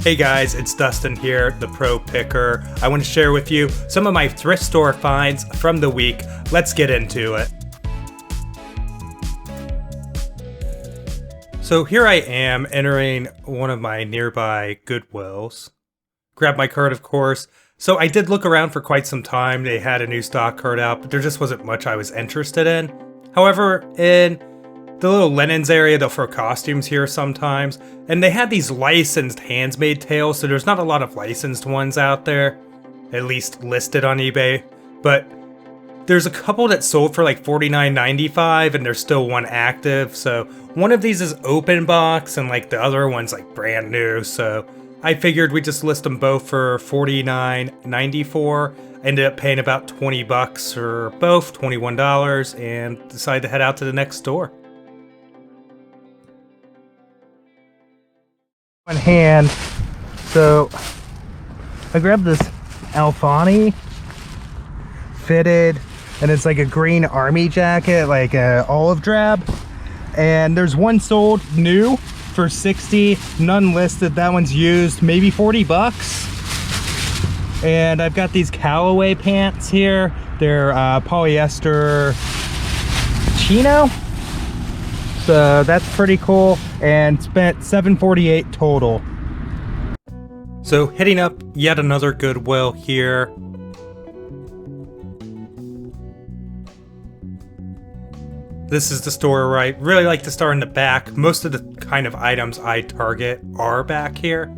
Hey guys, it's Dustin here, the Pro Picker. I want to share with you some of my thrift store finds from the week. Let's get into it. So here I am entering one of my nearby Goodwills. Grabbed my card, of course. So I did look around for quite some time. They had a new stock card out, but there just wasn't much I was interested in. However, in the little linens area, they'll throw costumes here sometimes. And they had these licensed hands-made tails, so there's not a lot of licensed ones out there. At least listed on eBay. But there's a couple that sold for like $49.95 and there's still one active. So one of these is open box and like the other one's like brand new. So I figured we'd just list them both for $49.94. Ended up paying about 20 bucks for both, $21, and decided to head out to the next store. One hand, so I grabbed this Alfani fitted, and it's like a green army jacket, like a olive drab, and there's one sold new for 60, none listed. That one's used, maybe 40 bucks. And I've got these Callaway pants here. They're polyester chino, so that's pretty cool, and spent $7.48 total. So hitting up yet another Goodwill here. This is the store where I really like to start in the back. Most of the kind of items I target are back here.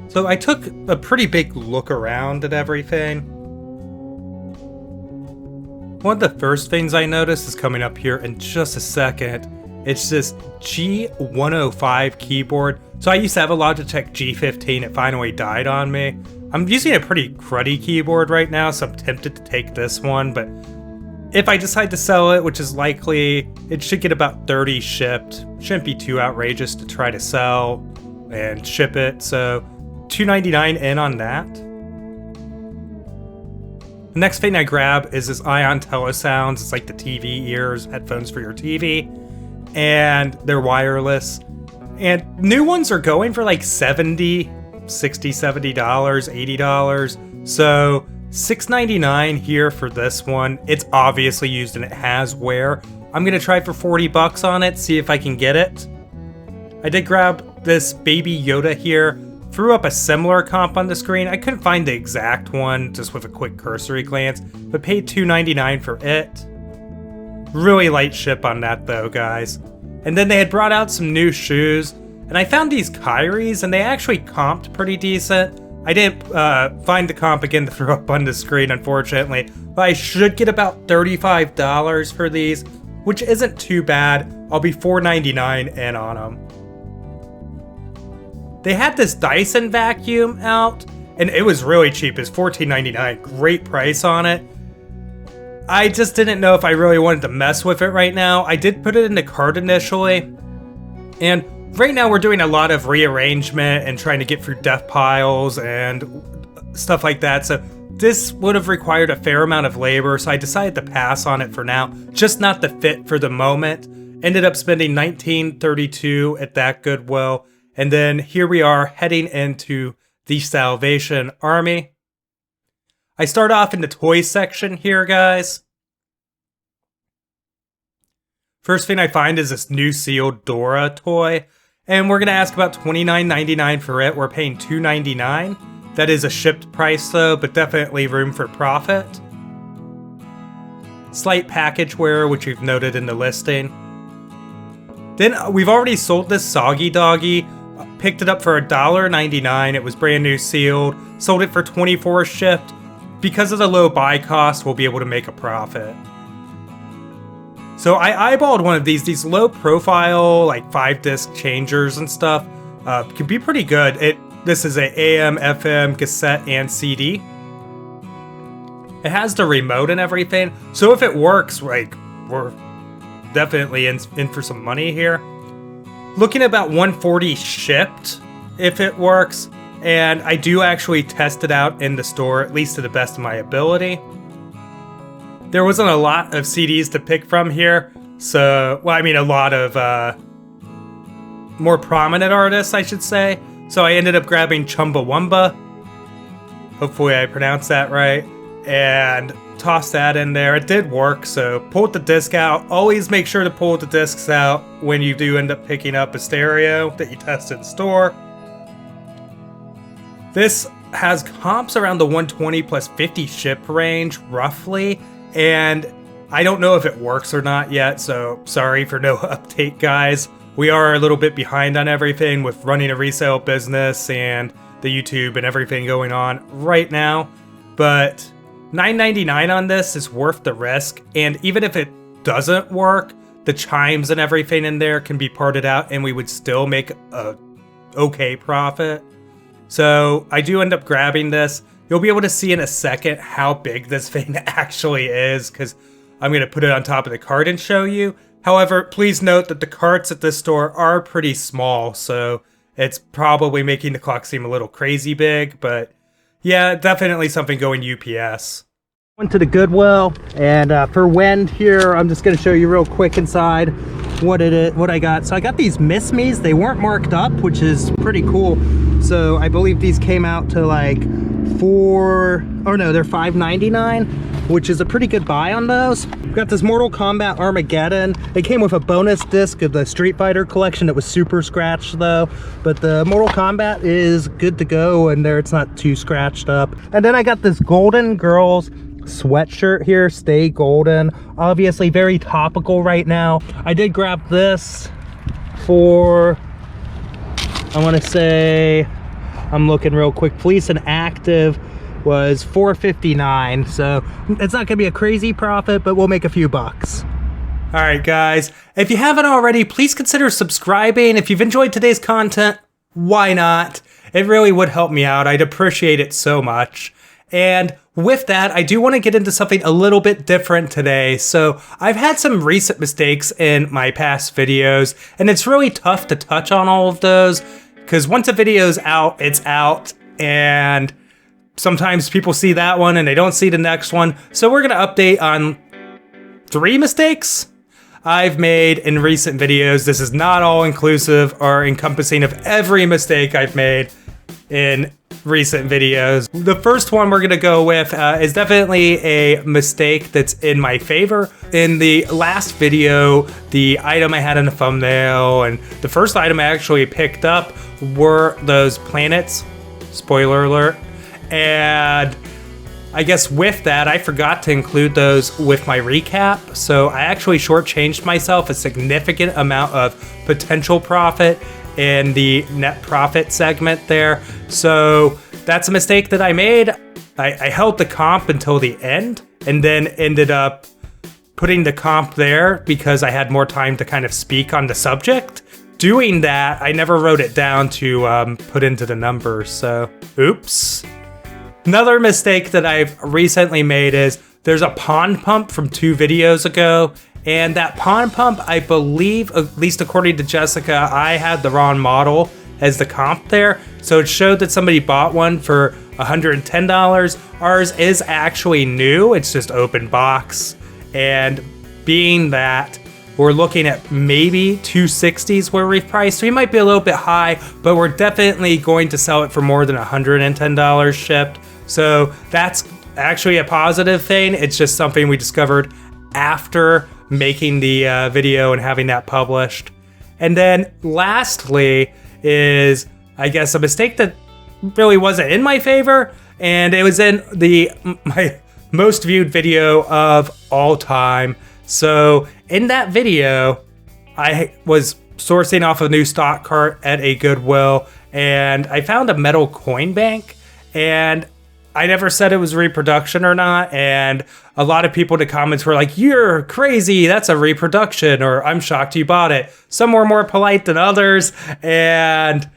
So I took a pretty big look around at everything. One of the first things I noticed is coming up here in just a second. It's this G105 keyboard. So I used to have a Logitech G15. It finally died on me. I'm using a pretty cruddy keyboard right now, so I'm tempted to take this one. But if I decide to sell it, which is likely, it should get about 30 shipped. Shouldn't be too outrageous to try to sell and ship it. So $2.99 in on that. The next thing I grab is this Ion Telesounds. It's like the TV ears, headphones for your TV, and they're wireless. And new ones are going for like $60, $70, $80. So $6.99 here for this one. It's obviously used and it has wear. I'm gonna try for 40 bucks on it, see if I can get it. I did grab this Baby Yoda here. Threw up a similar comp on the screen. I couldn't find the exact one just with a quick cursory glance, but paid $2.99 for it. Really light ship on that though, guys. And then they had brought out some new shoes, and I found these Kyries, and they actually comped pretty decent. I didn't find the comp again to throw up on the screen, unfortunately, but I should get about $35 for these, which isn't too bad. I'll be $4.99 in on them. They had this Dyson vacuum out, and it was really cheap. It's $14.99. Great price on it. I just didn't know if I really wanted to mess with it right now. I did put it in the cart initially, and right now we're doing a lot of rearrangement and trying to get through death piles and stuff like that. So this would have required a fair amount of labor, so I decided to pass on it for now. Just not the fit for the moment. Ended up spending $19.32 at that Goodwill. And then here we are heading into the Salvation Army. I start off in the toy section here, guys. First thing I find is this new sealed Dora toy. And we're going to ask about $29.99 for it. We're paying $2.99. That is a shipped price though, but definitely room for profit. Slight package wear, which we've noted in the listing. Then we've already sold this Soggy Doggy. Picked it up for $1.99. It was brand new sealed. Sold it for $24 shipped. Because of the low buy cost, we'll be able to make a profit. So I eyeballed one of these low profile, like 5-disc changers and stuff. Could be pretty good. This is a AM, FM, cassette, and CD. It has the remote and everything. So if it works, like, we're definitely in for some money here. Looking about $140 shipped, if it works. and I do actually test it out in the store, at least to the best of my ability. There wasn't a lot of CDs to pick from here, so, well, I mean, a lot of more prominent artists, I should say. So I ended up grabbing Chumbawamba, hopefully I pronounced that right, and tossed that in there. It did work, so pulled the disc out. Always make sure to pull the discs out when you do end up picking up a stereo that you test in the store. This has comps around the 120 plus 50 ship range, roughly, and I don't know if it works or not yet, so sorry for no update, guys. We are a little bit behind on everything with running a resale business and the YouTube and everything going on right now, but $9.99 on this is worth the risk, and even if it doesn't work, the chimes and everything in there can be parted out and we would still make a okay profit. So I do end up grabbing this. You'll be able to see in a second how big this thing actually is, because I'm going to put it on top of the cart and show you. However, please note that the carts at this store are pretty small, so it's probably making the clock seem a little crazy big, but yeah, definitely something going UPS. Went to the Goodwill, and for wind here, I'm just going to show you real quick inside what I got. So I got these Miss Me's. They weren't marked up, which is pretty cool. So I believe these came out to like they're $5.99, which is a pretty good buy on those. Got this Mortal Kombat Armageddon. It came with a bonus disc of the Street Fighter collection. It was super scratched though, but the Mortal Kombat is good to go, and there it's not too scratched up. And then I got this Golden Girls sweatshirt here, Stay Golden. Obviously very topical right now. I did grab this for, I want to say, I'm looking real quick, Fleece and Active was $4.59, so it's not gonna be a crazy profit, but we'll make a few bucks. All right, guys, if you haven't already, please consider subscribing. If you've enjoyed today's content, why not? It really would help me out. I'd appreciate it so much. And with that, I do want to get into something a little bit different today. So I've had some recent mistakes in my past videos, and it's really tough to touch on all of those because once a video's out, it's out, and sometimes people see that one and they don't see the next one. So we're going to update on 3 mistakes I've made in recent videos. This is not all inclusive or encompassing of every mistake I've made in recent videos. The first one we're gonna go with is definitely a mistake that's in my favor. In the last video, the item I had in the thumbnail and the first item I actually picked up were those planets, spoiler alert, and I guess with that, I forgot to include those with my recap, so I actually shortchanged myself a significant amount of potential profit in the net profit segment there. So that's a mistake that I made. I held the comp until the end and then ended up putting the comp there because I had more time to kind of speak on the subject. Doing that, I never wrote it down to put into the numbers, so oops. Another mistake that I've recently made is there's a pond pump from 2 videos ago, and that pond pump, I believe, at least according to Jessica, I had the wrong model as the comp there. So it showed that somebody bought one for $110. Ours is actually new, it's just open box. And being that we're looking at maybe 260s where we've priced, we might be a little bit high, but we're definitely going to sell it for more than $110 shipped. So that's actually a positive thing. It's just something we discovered after making the video and having that published. And then lastly is, I guess, a mistake that really wasn't in my favor, and it was in my most viewed video of all time. So in that video, I was sourcing off a new stock cart at a Goodwill, and I found a metal coin bank, and I never said it was reproduction or not, and a lot of people in the comments were like, "You're crazy, that's a reproduction," or "I'm shocked you bought it." Some were more polite than others and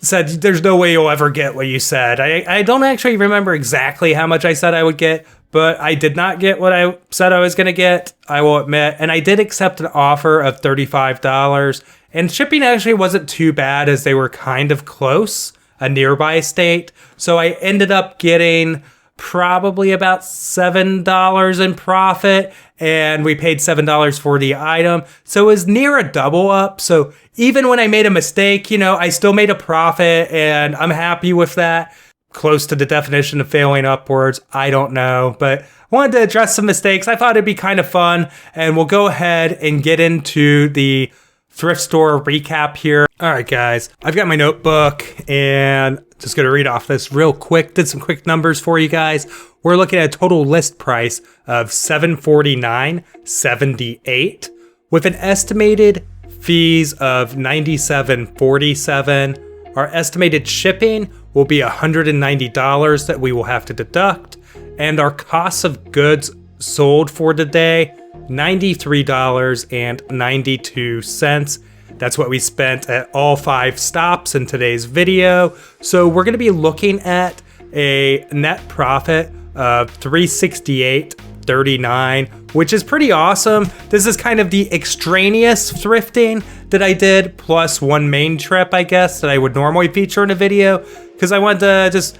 said, "There's no way you'll ever get what you said." I don't actually remember exactly how much I said I would get, but I did not get what I said I was going to get, I will admit, and I did accept an offer of $35, and shipping actually wasn't too bad as they were kind of close. a nearby state. So I ended up getting probably about $7 in profit, and we paid $7 for the item. So it was near a double up. So even when I made a mistake, I still made a profit, and I'm happy with that. Close to the definition of failing upwards, I don't know, but I wanted to address some mistakes. I thought it'd be kind of fun, and we'll go ahead and get into the thrift store recap here. All right, guys, I've got my notebook and just gonna read off this real quick. Did some quick numbers for you guys. We're looking at a total list price of $749.78 with an estimated fees of $97.47. Our estimated shipping will be $190 that we will have to deduct, and our cost of goods sold for the day, $93.92. That's what we spent at all 5 stops in today's video. So we're going to be looking at a net profit of $368.39, which is pretty awesome. This is kind of the extraneous thrifting that I did, plus one main trip, I guess, that I would normally feature in a video, because I wanted to just...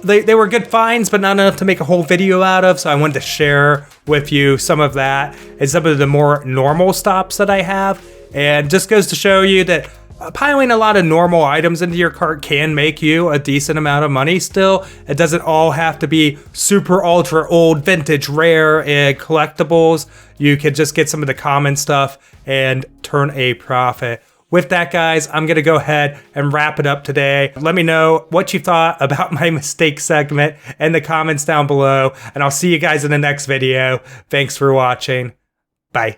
They were good finds, but not enough to make a whole video out of, so I wanted to share with you some of that and some of the more normal stops that I have. And just goes to show you that piling a lot of normal items into your cart can make you a decent amount of money still. It doesn't all have to be super ultra old, vintage, rare, and collectibles. You could just get some of the common stuff and turn a profit. With that, guys, I'm going to go ahead and wrap it up today. Let me know what you thought about my mistake segment in the comments down below, and I'll see you guys in the next video. Thanks for watching. Bye.